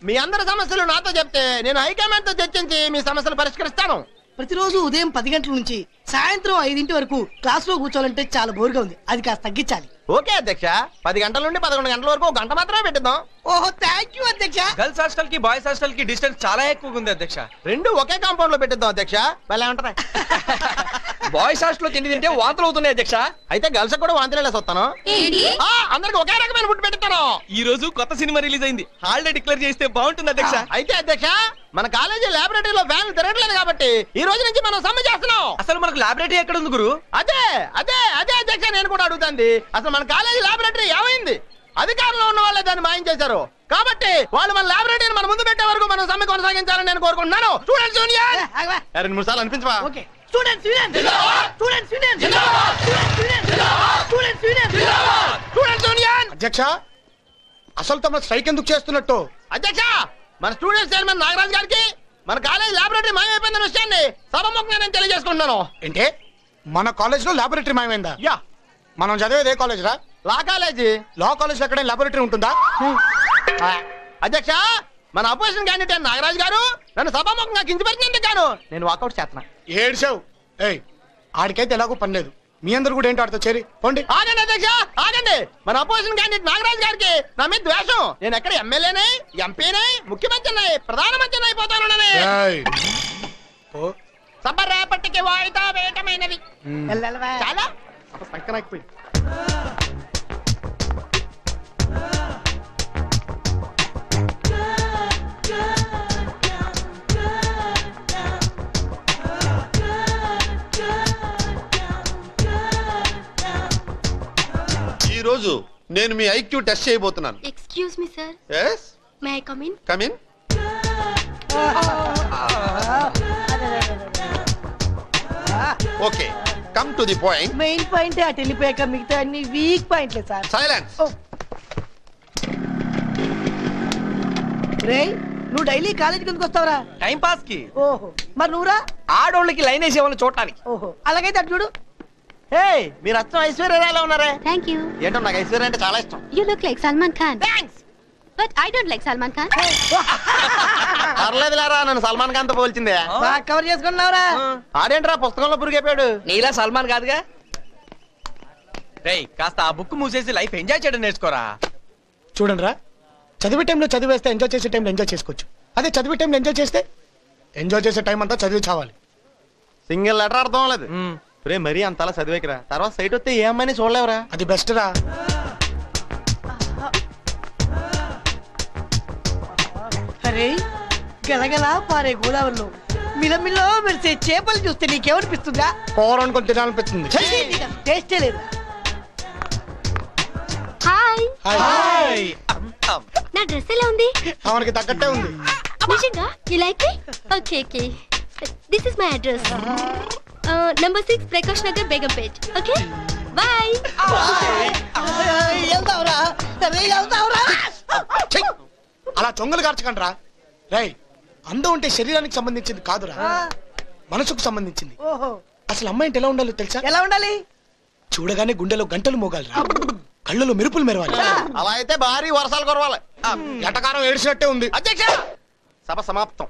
మీ అందరి సమస్యలు నాతో చెప్తే నేను హైకమాండ్ తో చర్చించి మీ సమస్యలు పరిష్కరిస్తాను. ప్రతిరోజు ఉదయం 10 గంటల నుంచి సాయంత్రం 5 వరకు క్లాస్ లో కూర్చోవాలంటే చాలా బోర్గా ఉంది. అది కాస్త తగ్గించాలి. ఓకే అధ్యక్ష, 10 గంటల నుండి 11 గంటల వరకు 1 గంట మాత్రమే పెట్టిద్దాం. ఓహో, థ్యాంక్ యూ అధ్యక్ష. గర్ల్స్ హాస్టల్ కి బాయ్స్ హాస్టల్ కి డిస్టెన్స్ చాలా ఎక్కువగా ఉంది అధ్యక్ష. రెండు ఒకే కాంపౌండ్ లో పెట్టిద్దాం అధ్యక్ష. భలే ఉంటది. బాయ్స్ హాస్టల్ లో తిండి తింటే వాంతులు అవుతున్నాయి అధ్యక్ష. అయితే గర్ల్స్ కూడా వాంతిలేసి వస్తాను. అందరికి ఒకే రకమైన ఫుడ్ పెడతాను. ఈ రోజు కొత్త సినిమా రిలీజ్ అయింది, హాలిడే డిక్లేర్ చేస్తే బాగుంటుంది అధ్యక్ష. అయితే అధ్యక్ష, మన కాలేజీ లాబొరేటరీలో ఫ్యాన్లు తిరగట్లేదు కాబట్టి ఈ రోజు నుంచి మనం సమ్మె చేస్తున్నాం. అసలు మనకు లాబొరేటరీ ఎక్కడ ఉంది గురు? అదే అదే అదే అధ్యక్ష, నేను కూడా అడుగుతాంది. అసలు మన కాలేజీ లాబొరేటరీ ఏమైంది? అధికారంలో ఉన్న వాళ్ళే దాన్ని మాయం చేశారు. కాబట్టి వాళ్ళు మన లాబొరేటరీని మన ముందు పెట్టే వరకు మనం సమ్మె కొనసాగించాలని నేను కోరుకుంటున్నాను. స్టూడెంట్స్ యూనియన్ 2 సార్లు అనిపించవా? ఓకే. స్టూడెంట్స్ యూనియన్ జిందాబాద్! స్టూడెంట్స్ యూనియన్ జిందాబాద్! స్టూడెంట్స్ యూనియన్ జిందాబాద్! స్టూడెంట్స్ యూనియన్ జిందాబాద్! స్టూడెంట్స్ యూనియన్ అధ్యక్ష, అసలు తమ స్ట్రైక్ ఎందుకు చేస్తున్నట్టు? అధ్యక్ష, మన స్టూడెంట్స్ చైర్మన్ నాగరాజ్ గారికి మన కాలేజ్ లాబొరేటరీ మాయమైపోయిందన్న విషయాన్ని సభముఖంగా నేను తెలియజేసుకుంటున్నాను. ఏంటే, మన కాలేజ్ లో లాబొరేటరీ మాయమైందా? యా. మనం చదివేది ఏ కాలేజ్ రా? లా కాలేజీ. లా కాలేజ్ లో ఎక్కడ లాబొరేటరీ ఉంటుందా? అధ్యక్ష, మన అపోజిషన్ క్యాండిడేట్ నాగరాజ్ గారు నన్ను సభాముఖంగా కించపరిచినందుకు గాను నేను వాకౌట్ చేస్తున్నా. ఏడ్చావు. ఏయ్, ఆడికైతే ఎలాగో పని లేదు. మీ అందరు కూడా ఏంటో ఆడితో చేరి పోండి. ఆగండి అధ్యక్ష, ఆగండి. మన అపోజిషన్ క్యాండిడేట్ నాగరాజ్ గారికి నా మీద ద్వేషం. నేను ఎక్కడ ఎమ్మెల్యేనే, ఎంపీనే, ముఖ్యమంత్రిని, ప్రధానమంత్రిని అయిపోతాను. ఏయ్, పో. సభ రేపటికి వాయిదా వేయటమైనది. చాలా సంకనాకపోయింది. ఈ రోజు నేను మీ ఐక్యూ టెస్ట్ చేయబోతున్నాను. Excuse me sir. yes may I come in? come in. Okay, come to the point. Main point అటు వెళ్ళిపోయాక మిగతా అన్ని వీక్ పాయింట్లే సార్. సైలెన్స్. రేయ్, నువ్వు డైలీ కాలేజీకి ఎందుకు వస్తావురా? టైం పాస్ కి. ఓహో, మరి నువ్వురా? ఆడోళ్ళకి లైన్ వేసే వాళ్ళని చూడటానికి. ఓహో, అలాగైతే అటు చూడు. హే, మీరు అచ్చం ఐశ్వర్యరాయలా ఉన్నారే. Thank you. ఏంటో నాకు ఐశ్వర్య అంటే చాలా ఇష్టం. You look like Salman Khan. Thanks. But I don't like Salman Khan. పర్లేదులేరా, నన్ను సల్మాన్ ఖాన్ తో పోల్చిందే. బాగా కవర్ చేసుకున్నావురా. ఆడేంట్రా పుస్తకంలో పురిగైపోయాడు. నీలా సల్మాన్ కాదుగా. రేయ్, కాస్త ఆ బుక్ మూసేసి లైఫ్ ఎంజాయ్ చేయడం నేర్చుకోరా. చూడండి రా, చదివే టైంలో చదివేస్తే ఎంజాయ్ చేసే టైంలో ఎంజాయ్ చేసుకోవచ్చు. అదే చదివే టైంలో ఎంజాయ్ చేస్తే ఎంజాయ్ చేసే టైం అంతా చదివి చావాలి. సింగిల్ లెటర్ అర్థం లేదు. రే, మరీ అంతలా చదివేకిరా, తర్వాత సైట్ వస్తే ఏ అమ్మాయిని చూడలేవురా. అది బెస్ట్ రా. అరే, గలగల పారే గోదావరిలో మిలమిలో మెరిసే చేపలు చూస్తే నీకేమనిపిస్తుందా? కూర అనుకొని తినాలనిపిస్తుంది. టేస్టే లేదా? హాయ్. హాయ్. నా డ్రెస్ ఎలా ఉంది? మనకి తగ్గట్టే ఉంది. నిజంగా you like it? Okay okay. This is my address. Number 6 Prakash Nagar Begumpet. Okay bye. వెళ్తావురా? వెళ్తావురా? అలా చొంగలు కార్చకండి రా. రై, అందం ఉంటే శరీరానికి సంబంధించింది కాదురా, మనసుకు సంబంధించింది. ఓహో, అసలు అమ్మాయి అంటే ఎలా ఉండాలో తెలుసా? ఎలా ఉండాలి? చూడగానే గుండెలో గంటలు మోగాలి, కళ్ళలో మెరుపులు మెరవాలి. అలా అయితే భారీ వర్షాలు కురవాలి. ఎటకారం ఏడ్చినట్టే ఉంది. అధ్యక్ష, సభ సమాప్తం.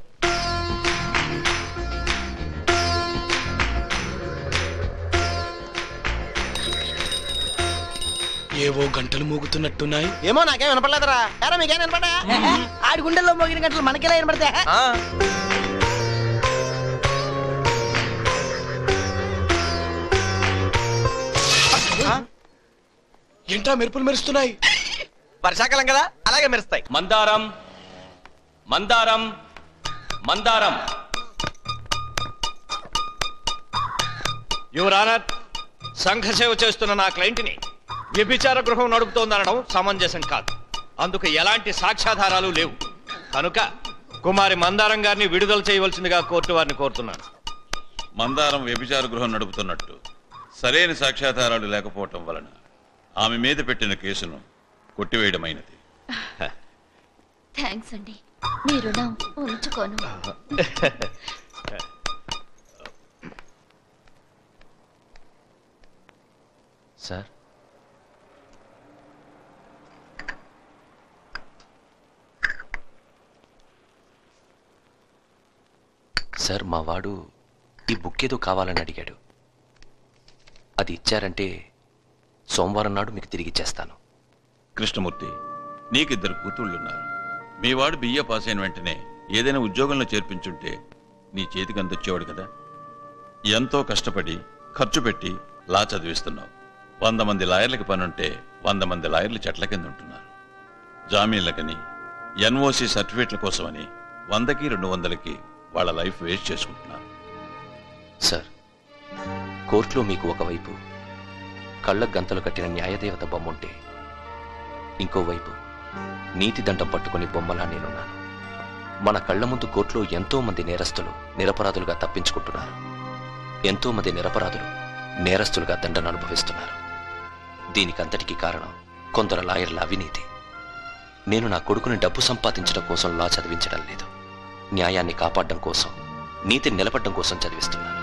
ఏవో గంటలు మోగుతున్నట్టున్నాయి. ఏమో నాకేం వినపడలేదురా. ఎరా, మీకేం వినపడా? ఆడి గుండెల్లో మోగిన గంటలు మనకెలా వినపడతా? ఏంట్రా మెరుపులు మెరుస్తున్నాయి? వర్షాకాలం కదా, అలాగే మెరుస్తాయి. మందారం మందారం మందారం. యువర్ ఆనర్, సంఘ సేవ చేస్తున్న నా క్లయింట్ని వ్యభిచార గృహం నడుపుతోందనడం సమంజసం కాదు. అందుకు ఎలాంటి సాక్ష్యాధారాలు లేవు. కనుక కుమారి మందారం గారిని విడుదల చేయవలసిందిగా కోర్టు వారిని కోరుతున్నాను. మందారం వ్యభిచార గృహం నడుపుతున్నట్టు సరైన సాక్ష్యాధారాలు లేకపోవటం వలన ఆమె మీద పెట్టిన కేసును కొట్టివేయడమైనది. థ్యాంక్స్ అండి, మీ రుణం ఉంచుకోను. సార్, సార్ మా వాడు ఈ బుక్ ఏదో కావాలని అడిగాడు. అది ఇచ్చారంటే సోమవారం నాడు మీకు తిరిగి ఇచ్చేస్తాను. కృష్ణమూర్తి, నీకిద్దరు కూతుళ్ళున్నారు. మీ వాడు బిఏ పాస్ అయిన వెంటనే ఏదైనా ఉద్యోగంలో చేర్పించుంటే నీ చేతికి అందొచ్చేవాడు కదా. ఎంతో కష్టపడి ఖర్చు పెట్టి లా చదివిస్తున్నావు. 100 మంది లాయర్లకి పనుంటే 100 మంది లాయర్లు చెట్ల కింద ఉంటున్నారు. జామీన్లకని, ఎన్ఓసి సర్టిఫికేట్ల కోసమని 100కి 200కి వాళ్ళ లైఫ్ వేస్ట్ చేసుకుంటున్నారు. సార్, కోర్టులో మీకు ఒకవైపు కళ్ళ గంతలు కట్టిన న్యాయదేవత బొమ్మ ఉంటే ఇంకోవైపు నీతి దండం పట్టుకుని బొమ్మలా నేనున్నాను. మన కళ్ళ ముందు కోర్టులో ఎంతో మంది నేరస్తులు నిరపరాధులుగా తప్పించుకుంటున్నారు. ఎంతో మంది నిరపరాధులు నేరస్తులుగా దండను అనుభవిస్తున్నారు. దీనికంతటికీ కారణం కొందరు లాయర్ల అవినీతి. నేను నా కొడుకుని డబ్బు సంపాదించడం కోసం లా చదివించడం లేదు, న్యాయాన్ని కాపాడడం కోసం, నీతిని నిలబడడం కోసం చదివిస్తున్నాను.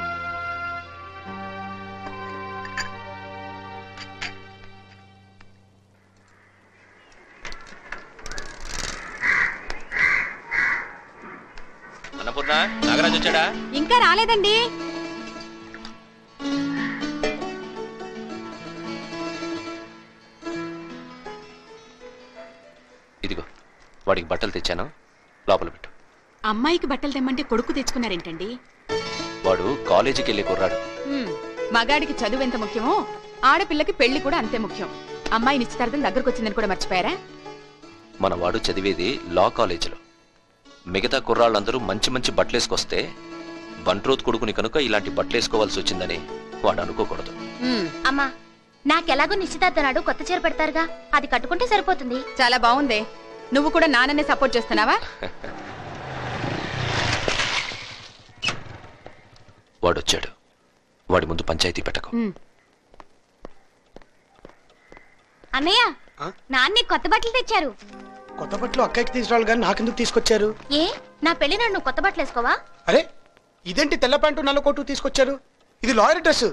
అన్నపూర్ణ, నాగరాజు వచ్చాడా? ఇంకా రాలేదండి. ఇదిగో వాడికి బట్టలు తెచ్చాను, లోపల పెట్టు. అమ్మాయికి బట్టలు తెమ్మంటే కొడుకు తెచ్చుకున్నారేంటండి? వాడు కాలేజీకి వెళ్ళే కుర్రాడు. మగాడికి చదువు ఎంత ముఖ్యమో ఆడపిల్లకి పెళ్లి కూడా అంతే ముఖ్యం. అమ్మాయి నిశ్చితార్థం దగ్గరకు వచ్చిందని కూడా మర్చిపోయారా? మన వాడు చదివేది లా కాలేజీలో. మిగతా కుర్రాళ్ళందరూ మంచి మంచి బట్టలేసుకొస్తే బంట్రోత్ కొడుకుని కనుక ఇలాంటి బట్టలేసుకోవాల్సి వచ్చిందని వాడు అనుకోకూడదు. అమ్మా, నాకెలాగో నిశ్చితార్థనాడు కొత్త చీర పెడతారుగా, అది కట్టుకుంటే సరిపోతుంది. చాలా బాగుంది. నువ్వు కూడా నాన్ననే సపోర్ట్ చేస్తున్నావా? వాడొచ్చాడు, వాడి ముందు పంచాయతీ పెట్టకు. అన్నయ్య, నాన్న కొత్త బట్టలు తెచ్చారు. కొత్త బట్టలు అక్కకి తీసుకురావాలి కానీ నాకెందుకు తీసుకొచ్చారు? ఏ, నా పెళ్లి నాడు నువ్వు కొత్త బట్టలు వేసుకోవా? అరే, ఇదేంటి తెల్ల ప్యాంటు నల్ల కోటు తీసుకొచ్చారు? ఇది లాయర్ డ్రెస్.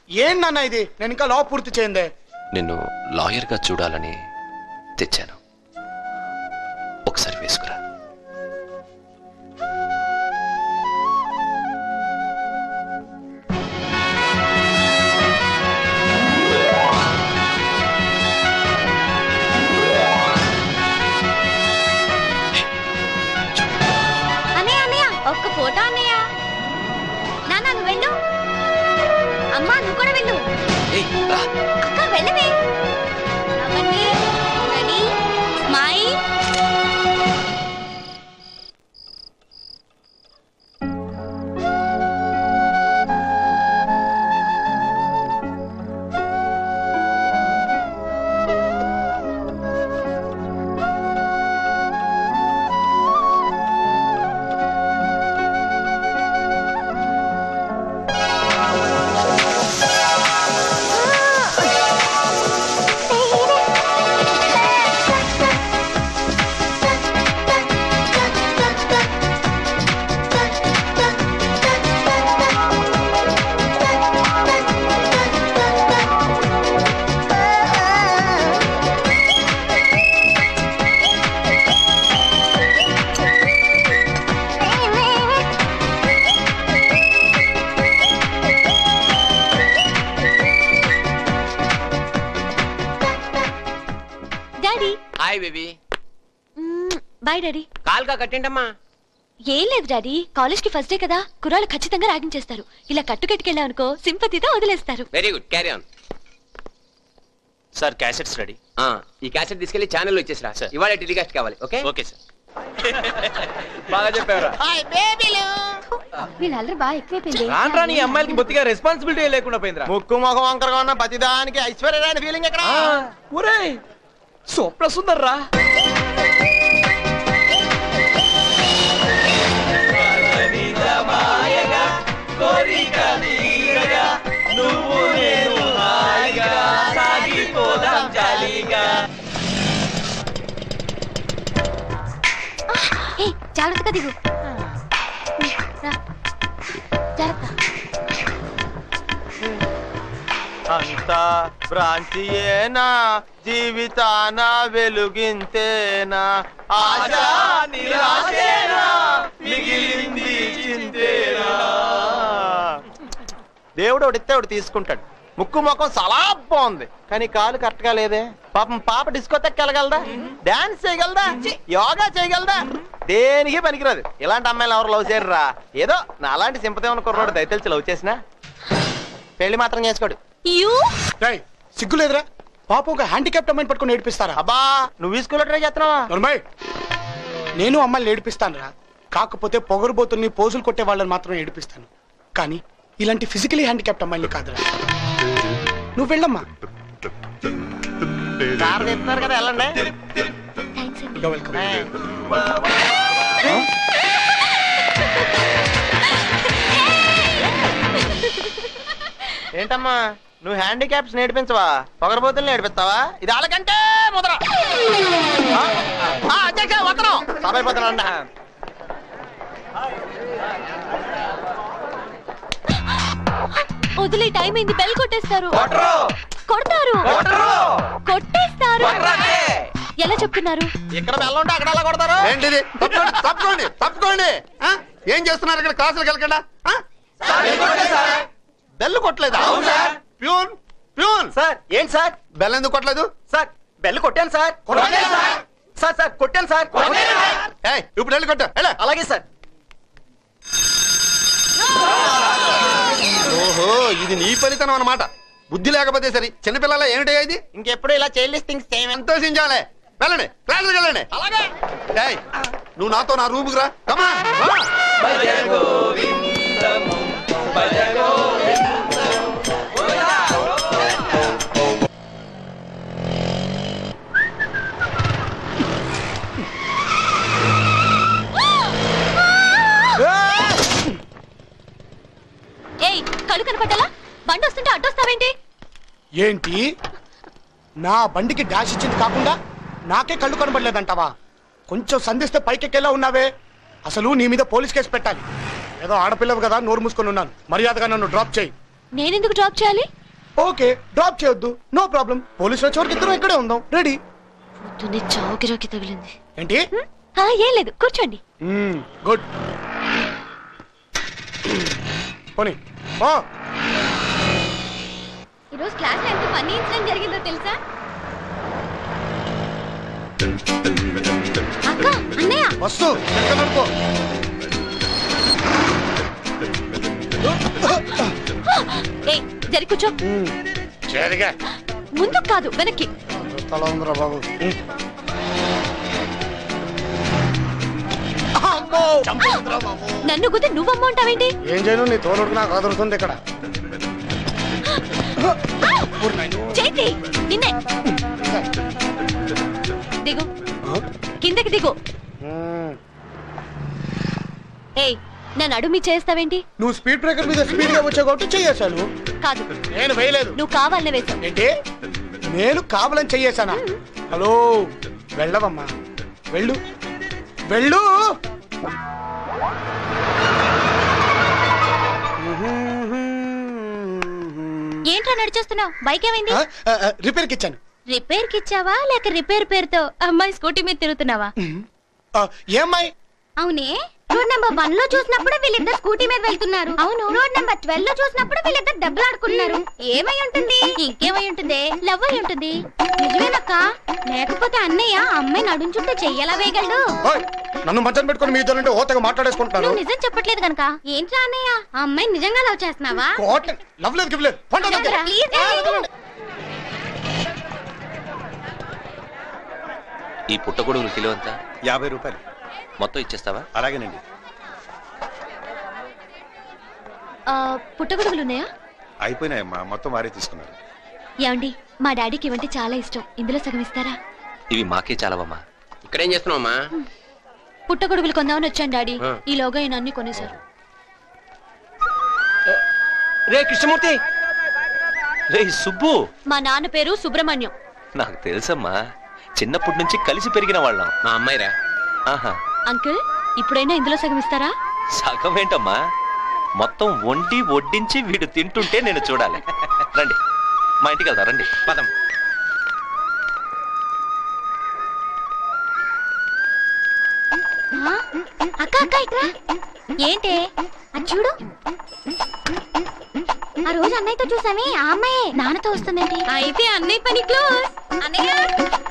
ఏం నాన్న ఇది? నేను ఇంకా లా పూర్తి చేయందే. నిన్ను లాయర్గా చూడాలని తెచ్చాను, ఒకసారి వేసుకురా. ఒక్క ఫోటో అన్నయ్య. నాన్న నువ్వు వెళ్ళు. అమ్మా నువ్వు కూడా వెళ్ళు. అక్క వెళ్ళవే. స్మైల్. Bye daddy. కాల్గా కట్టేంటమ్మా. ఏం లేదు డాడీ, కాలేజ్ కి ఫస్ట్ డే కదా, కుర్రాళ్ళు ఖచ్చితంగా ర్యాగింగ్ చేస్తారు. ఇలా కట్టుకెట్టుకెళ్ళామనుకో సింపతితో వదిలేస్తారు. Very good, carry on. Sir cassettes ready. ఈ క్యాసెట్ తీసుకెళ్లి ఛానల్లో ఇచ్చేసిరా. ఇవాళ టెలికాస్ట్ కావాలి. Okay okay sir. బాగా చెప్పారా? వీళ్ళందరూ బాగా ఎక్కువైపోయింది. రాను నీ అమ్మాయిలకి బొత్తిగా రెస్పాన్సిబిలిటీ లేకుండా పోయిందిరా. ముక్కు ముఖం వంకరగా ఉన్న ప్రతిదానికి ఐశ్వర్యరాయన ఫీలింగ్ ఎక్కడ? ఒరేయ్ స్వప్న సుందర్ రా. జాగ్రత్తగా దిగు. జాగ్రత్త. అంతా భ్రాంతియేనా, జీవితాన వెలుగింతేనా, ఆశా నిరాశేనా, మిగిలింది చింతేనా. దేవుడు ఒకటిస్తే ఒకటి తీసుకుంటాడు. ముక్కు ముఖం చాలా బాగుంది, కానీ కాలు కరెక్ట్ గా లేదే. పాపం పాప డిస్కోతెక్ వెళ్ళగలదా, డాన్స్ చేయగలదా, యోగా చేయగలదా? దేనికి పనికిరాదు. ఇలాంటి అమ్మాయిలు ఎవరు లవ్ చేయరురా. ఏదో నా అలాంటి సింపతి ఉన్న కుర్రోడు దయతలిచి లవ్ చేసినా పెళ్లి మాత్రం చేసుకోడు. సిగ్గులేదురా? పాప ఒక హ్యాండిక్యాప్ట్ అమ్మాయిని పట్టుకుని ఏడిపిస్తారా? అబ్బా నువ్వు ఈ స్కూల్లో ట్రై చేస్తున్నావా? నేను అమ్మాయిని ఏడిపిస్తాను రా. కాకపోతే పొగరుబోతుల్ని పోజులు కొట్టే వాళ్ళని మాత్రం ఏడిపిస్తాను, కానీ ఇలాంటి ఫిజికలీ హ్యాండిక్యాప్ట్ అమ్మాయిని కాదురా. నువ్వు వెళ్ళమ్మా. కారు తెస్తున్నారు కదా, వెళ్ళండి. ఏంటమ్మా నువ్వు హ్యాండిక్యాప్స్ నేర్పించవా, పొగరబోతులు నేర్పిస్తావా? ఇది వాళ్ళకంటే ముద్ర. అధ్యక్ష వత్తనం సభైపోతున్నా. వదిలే టైం అయింది, బెల్ కొట్టేస్తారు. కొడతారు, కొట్టేస్తారు. ఎలా చెప్తున్నారు? ఇక్కడ బెల్ ఉంటే అక్కడ ఎలా కొడతారు? ఏంటిది? తప్పుకోండి తప్పుకోండి. ఏం చేస్తున్నారు ఇక్కడ? క్లాసులకు వెళ్ళకుండా బెల్ కొట్టలేదా? Peon peon sir. ఏంటి సార్ బెల్ ఎందుకు కొట్టలేదు? సార్ బెల్ కొట్టాను సార్. సార్ సార్ కొట్టాను సార్. ఇప్పుడు వెళ్ళి కొట్టా. అలాగే సార్. ఓహో, ఇది నీ ఫలితనం అన్నమాట. బుద్ధి లేకపోతే సరి. చిన్నపిల్లల ఏమిటయ్యా ఇది? ఇంకెప్పుడు ఇలా చైల్డ్స్ థింగ్స్ చేయమని. సంతోషించాలే. వెళ్ళండి, క్లాసులకు వెళ్ళండి. అలాగే. నువ్వు నాతో నా రూముకు రా. కమాన్. ఏయ్ కళ్ళు కనపడ్డాలా? బండి వస్తుంటే అడ్డొస్తావేంటి? ఏంటి నా బండికి డాష్ ఇచ్చింది కాకుండా నాకే కళ్ళు కనబడలేదంటావా? కొంచెం సంధిస్తే పైకెక్కేలా ఉన్నావే. అసలు నీ మీద పోలీస్ కేసు పెట్టాలి. ఏదో ఆడపిల్లవు కదా, నోరు మూసుకొని ఉన్నాను. మర్యాదగా నన్ను డ్రాప్ చేయి. నేనెందుకు డ్రాప్ చేయాలి? ఓకే, డ్రాప్ చేయొద్దు, నో ప్రాబ్లం. పోలీసు వచ్చే వరకు ఇద్దరం ఇక్కడే ఉందాం. రెడీ? పొద్దున్నే చావుకిరాకి తగిలింది. ఏంటి? ఏం లేదు, కూర్చోండి. గుడ్. పోనీ ఈరోజు క్లాస్ లో ఎంత ఫన్నీ ఇన్సిడెంట్ జరిగిందో తెలుసా? అక్క, అన్నయ్య వస్తు నడుకో. ఏయ్ జరి కూర్చో. ముందుకు కాదు, వెనక్కి. తల ఉందిరా బాబు. నన్ను గుద్ది నువ్వమ్మ ఉంటావేంటి? ఏం చేయను, నీ తోలుడు నాకు అదురుతుంది ఇక్కడ. చేతి నిన్నే. దిగు, కిందకి దిగు. ఏయ్ నన్ను అడుగు మీ చేస్తావేంటి? నువ్వు స్పీడ్ బ్రేకర్ మీద స్పీడ్ గా వచ్చా కాబట్టి చెయ్యేశాను. కాదు, నేను వేయలేదు. నువ్వు కావాలనే వేసావు. ఏంటి? నేను కావాలని చెయ్యేశానా? హలో, వెళ్ళవమ్మా, వెళ్ళు వెళ్ళు. ఏంట్రా నడిచేస్తున్నావు? బైక్ ఏమైంది? రిపేర్ కి ఇచ్చాను. రిపేర్ కి ఇచ్చావా లేక రిపేర్ పేరుతో అమ్మాయి స్కూటీ మీద తిరుగుతున్నావా? ఏమ్మాయి? అవునే, రోడ్ నెంబర్ 1 లో చూసినప్పుడు వీళ్ళిద్దరు స్కూటీ మీద వెళ్తున్నారు. అవును, రోడ్ నెంబర్ 12 లో చూసినప్పుడు వీళ్ళిద్దరు దెబ్బలాడుకున్నారు. ఏమై ఉంటుంది? ఇంకేమై ఉంటుంది? లవ్ అయి ఉంటుంది. నిజమేనక్క, లేకపోతే అన్నయ్య అమ్మాయి నడుం చుట్టూ చెయ్యలా వేయగలడు. నన్ను మధ్యన పెట్టుకుని మీ ఇద్దరు ఓతగా మాట్లాడేసుకుంటున్నాను. నువ్వు నిజం చెప్పట్లేదు కనుక. ఏంట్రా అన్నయ్య, ఆ అమ్మాయి నిజంగా లవ్ చేస్తున్నావా? లవ్ లేదు గివ్ లేదు. ఈ పుట్టగొడుగులు కిలో ఎంత? 50 రూపాయలు. మొత్తం ఇచ్చేస్తావా? అలాగేనండి. పుట్టగొడుగులు ఉన్నాయా? అయిపోయినాయమ్మా, మొత్తం వారే తీసుకున్నారు. ఏమండి, మా డాడీకి ఇవంటే చాలా ఇష్టం. ఇందులో సగం ఇస్తారా? ఇవి మాకే చాలవమ్మా. ఇక్కడేం చేస్తున్నావమ్మా? పుట్టగొడుగులు కొందామని వచ్చాను డాడీ. ఈలోగా ఈయన అన్ని కొనేశారు. రే కృష్ణమూర్తి. రే సుబ్బు. మా నాన్న పేరు సుబ్రహ్మణ్యం. నాకు తెలుసమ్మా, చిన్నప్పటి నుంచి కలిసి పెరిగిన వాళ్ళం. మా అమ్మాయిరా. ఆహా. అంకుల్, ఇప్పుడైనా ఇందులో సగం ఇస్తారా? సగం ఏంటమ్మా, మొత్తం వండి వడ్డించి వీడు తింటుంటే నేను చూడాలి. రండి, మా ఇంటికి వెళ్తా. రండి పదం. అక్క అక్క ఇక్కడ ఏంటే? అది చూడు. ఆ రోజు అన్నయ్యతో చూసామే ఆ అమ్మాయే నాన్నతో వస్తుందండి. అయితే అన్నయ్య పని క్లోజ్. అన్నయ్య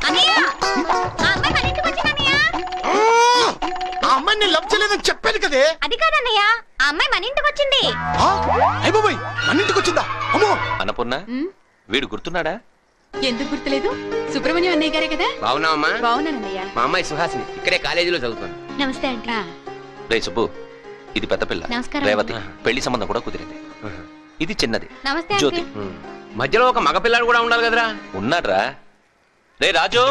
అన్నయ్య ఆ అమ్మాయి మన ఇంటికి వచ్చింది అన్నయ్య. ఆ అమ్మాయిని లవ్ చేయలేదని చెప్పాను కదే. అది కాదన్నయ్య, ఆ అమ్మాయి మన ఇంటికి వచ్చింది. అయ్య బాబోయ్, మన ఇంటికి వచ్చిందా? అమ్మో. అన్నపూర్ణ, వీడు గుర్తున్నాడా? ఎందుకు గుర్తులేదు? సుబ్రహ్మణ్యం అన్నయ్య గారే కదా. బాగున్నావమ్మా? బాగున్నానన్నయ్య. మా అమ్మాయి సుహాసిని ఇక్కడే కాలేజీలో చదువుతుంది. నమస్తే అండి. రే సుబ్బు, ఇది పెద్ద పిల్ల నమస్కారం. రేవతి. పెళ్లి సంబంధం కూడా కుదిరింది. ఇది చిన్నది నమస్తే జ్యోతి. మధ్యలో ఒక మగపిల్లాడు కూడా ఉండాలి కదరా. ఉన్నాడ్రా. రే రాజు,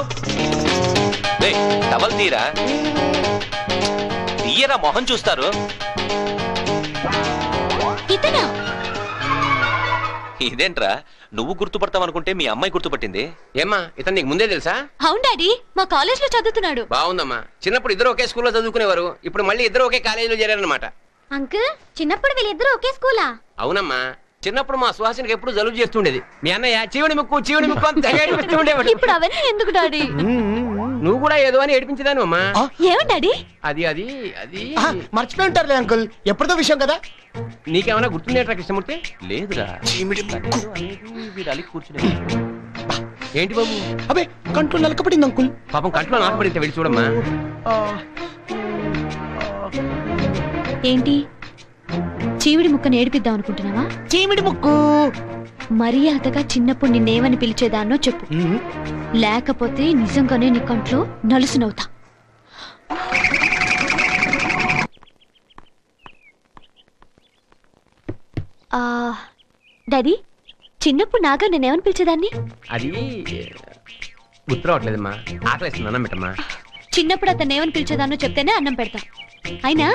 రే టవల్ తీరా, తీయరా, మొహం చూస్తారు. ఇతనా? ఇదేంట్రా, నువ్వు గుర్తుపడతావనుకుంటే మీ అమ్మాయి గుర్తుపట్టింది. ఏమ్మా, ఇతను నీకు ముందే తెలుసా? అవును డాడీ, మా కాలేజ్ లో చదువుతున్నాడు. బాగుందమ్మా. చిన్నప్పుడు ఇద్దరు ఒకే స్కూల్లో చదువుకునేవారు, ఇప్పుడు మళ్ళీ ఇద్దరు ఒకే కాలేజీలో చేరారనమాట. అంకుల్, చిన్నప్పుడు వీళ్ళిద్దరూ ఒకే స్కూలా? అవునమ్మా. చిన్నప్పుడు మా సుహాసినికి ఎప్పుడు జలుబు చేస్తుండేది. మీ అన్నయ్య చీవుడి ముక్కు అని తెగేడుతుండేవాడు. ఇప్పుడు అవన్నీ ఎందుకు డాడీ? నువ్వు కూడా ఏదో అని ఏడిపించేదాను అమ్మా. ఏమండి డాడీ? అది అది అది మర్చిపోయి ఉంటారులే అంకుల్, ఎప్పుడుదో విషయం కదా. నీకేమైనా గుర్తుందేట్రా కృష్ణమూర్తి? లేదురా. వీడు అలిగి కూర్చునే. ఏంటి బాబు? అబే, కంట్లో నలకపడింది అంకుల్. పాపం కంట్లో నాకపడితే వెళ్ళి చూడమ్మా. ఏంటి, చీవిడి ముక్కను ఏడిపిద్దాం అనుకుంటున్నావా? చీమిడి ముక్కు. మర్యాదగా చిన్నప్పుడు నిన్నేమని పిలిచేదాన్నో చెప్పు, లేకపోతే నిజంగానే నీ కంట్లో నలుసునవుతా. డాడీ, చిన్నప్పుడు నాగా నేనేమని పిలిచేదాన్ని? అది గుర్తు రావట్లేదమ్మా. ఆకలిస్తుంది, అన్నం పెట్టమ్మా. చిన్నప్పుడు అతను ఏమని పిలిచేదాన్నో చెప్తేనే అన్నం పెడతా. అయినా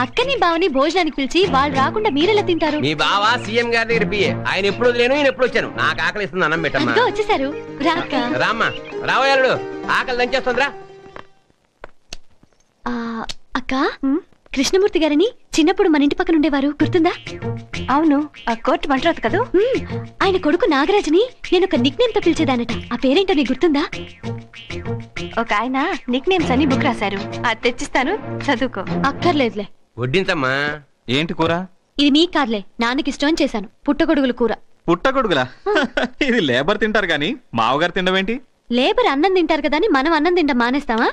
అక్కని బావని భోజనానికి పిలిచి వాళ్ళు రాకుండా మీరెలా తింటారు? మీ బావ సీఎం గారి దగ్గర పిఏ. ఆయన ఎప్పుడు వదిలేను, ఈయన ఎప్పుడు వచ్చాను. నాకు ఆకలిస్తుంది, అన్నం పెట్టమ్మా. వచ్చేసారు, రామ్మా. రావయాలుడు, ఆకలి దంచేస్తుందిరా. అక్క, కృష్ణమూర్తి గారని చిన్నప్పుడు మన ఇంటి పక్కన ఉండేవారు, గుర్తుందా? అవును, ఆ కోర్టు మంటరాదు కదా. ఆయన కొడుకు నాగరాజుని నేను ఒక నిక్ నేమ్ తో పిలిచేదానట. ఆ పేరేంటో నీకు గుర్తుందా? ఒక ఆయన నిక్ నేమ్స్ అని బుక్ రాశారు, అది తెచ్చిస్తాను, చదువుకో. అక్కర్లేదులే. వడ్డించమ్మా. ఏంటి కూర? ఇది నీకు కాదులే, నాన్నకి ఇష్టం అని చేశాను. పుట్టగొడుగుల కూర. పుట్టగొడుగులా? ఇది లేబర్ తింటారు గాని మావగారు తినవేంటి? లేబర్ అన్నం తింటారు కదా అని మనం అన్నం తింటాం మానేస్తావా?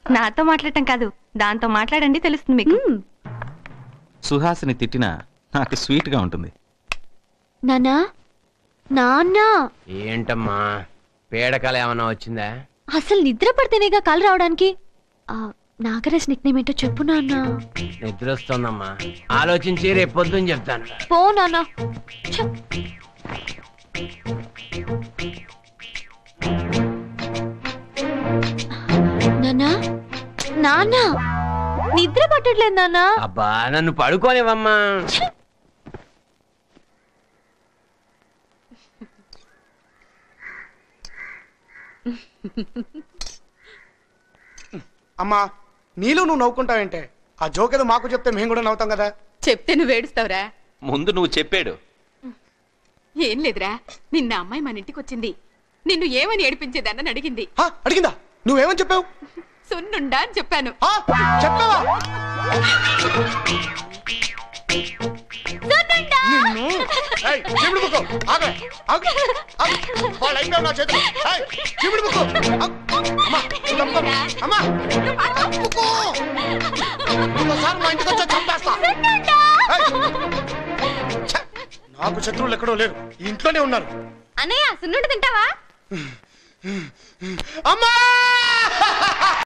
నాతో మాట్లాడటం కాదు, దాంతో మాట్లాడండి, తెలుస్తుంది మీకు. సుహాసిని తిట్టినా నాకు స్వీట్ గా ఉంటుంది. నాన్నా, నాన్న. ఏంటమ్మా, పేడకాల ఏమన్నా వచ్చిందా? అసలు నిద్ర పడితేనేగా కాలు రావడానికి. నాగరాజ్ నిక్ నేమ్ ఏంటో చెప్పు నాన్న. నిద్ర వస్తుందమ్మా, ఆలోచించి రేపు పొద్దున్న చెప్తాను. పో నాన్న. నాన్నా, నాన్న, నిద్ర పట్టట్లేదు నాన్న. అబ్బా, నన్ను పడుకోనివమ్మా. అమ్మా, నీళ్ళు నువ్వు నవ్వుకుంటావేంటే? ఆ జోక్ ఏదో మాకు చెప్తే మేము కూడా నవ్వుతాం కదా. చెప్తే నువ్వు ఏడుస్తావురా? ముందు నువ్వు చెప్పాడు. ఏం లేదురా, నిన్న అమ్మాయి మన ఇంటికి వచ్చింది, నిన్ను ఏమని ఏడిపించేదాన్ని అడిగింది. అడిగిందా? నువ్వేమని చెప్పావు? సున్నుండా అని చెప్పాను. చెప్పావా? నాకు శత్రువులు ఎక్కడో లేరు, ఇంట్లోనే ఉన్నారు. అన్నయ్య, సున్నుండ తింటావా? అమ్మా!